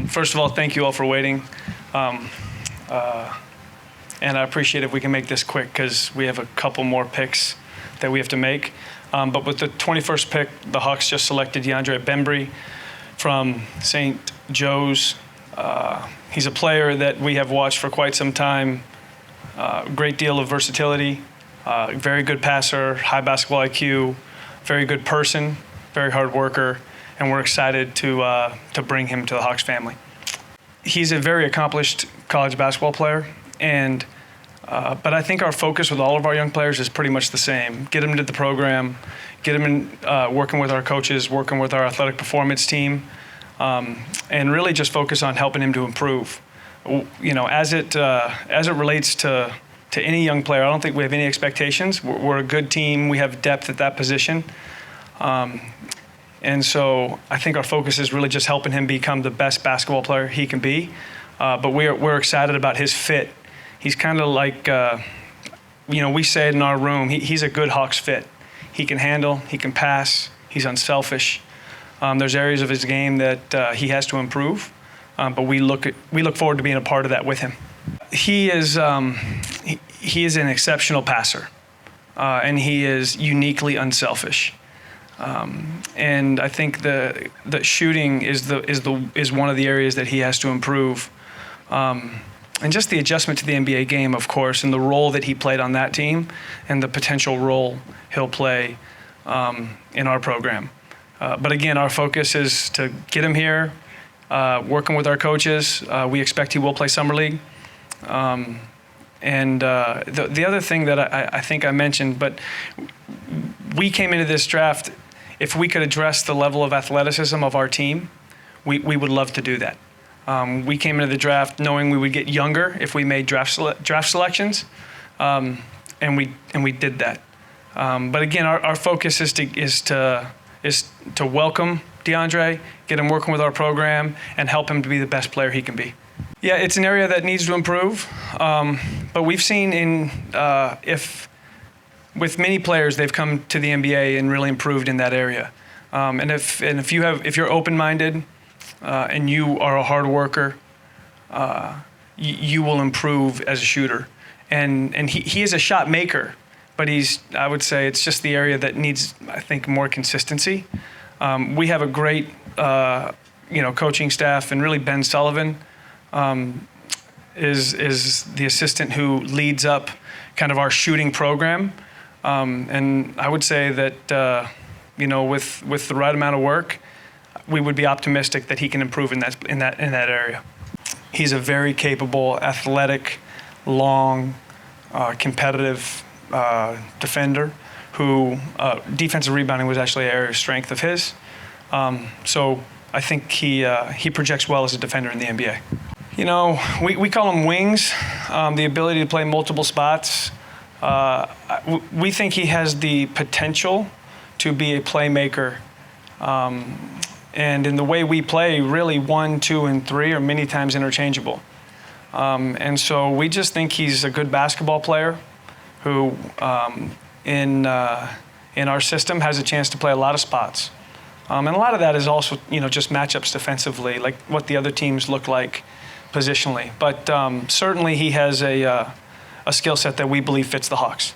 First of all, thank you all for waiting. And I appreciate if we can make this quick because we have a couple more picks that we have to make. But with the 21st pick, the Hawks just selected DeAndre Bembry from St. Joe's. He's a player that we have watched for quite some time. Great deal of versatility, very good passer, high basketball IQ, very good person, very hard worker, and we're excited to bring him to the Hawks family. He's a very accomplished college basketball player, and but I think our focus with all of our young players is pretty much the same. Get them into the program, get them in working with our coaches, working with our athletic performance team, and really just focus on helping him to improve. You know, as it relates to any young player, I don't think we have any expectations. We're a good team. We have depth at that position. And so I think our focus is really just helping him become the best basketball player he can be. But we're excited about his fit. He's kind of like, you know, we say it in our room, he's a good Hawks fit. He can handle, he can pass, he's unselfish. There's areas of his game that he has to improve, but we look forward to being a part of that with him. He is an exceptional passer, and he is uniquely unselfish. And I think the shooting is one of the areas that he has to improve. And just the adjustment to the NBA game, of course, and the role that he played on that team and the potential role he'll play in our program. But again, our focus is to get him here, working with our coaches. We expect he will play Summer League. And the other thing that I think I mentioned, but we came into this draft, if we could address the level of athleticism of our team, we would love to do that. We came into the draft knowing we would get younger if we made draft selections, and we did that. But again, our focus is to welcome DeAndre, get him working with our program, and help him to be the best player he can be. Yeah, it's an area that needs to improve, but we've seen with many players they've come to the NBA and really improved in that area. And if you're open-minded. And you are a hard worker, you will improve as a shooter. And he is a shot maker, but I would say it's just the area that needs, I think, more consistency. We have a great, coaching staff, and really Ben Sullivan is the assistant who leads up kind of our shooting program. And I would say that, with the right amount of work, we would be optimistic that he can improve in that area. He's a very capable, athletic, long, competitive defender who defensive rebounding was actually an area of strength of his. So I think he projects well as a defender in the NBA. You know, we call them wings, the ability to play multiple spots. We think he has the potential to be a playmaker. And in the way we play, really 1, 2, and 3 are many times interchangeable. And so we just think he's a good basketball player who, in our system, has a chance to play a lot of spots. And a lot of that is also, just matchups defensively, like what the other teams look like positionally. But certainly he has a skill set that we believe fits the Hawks.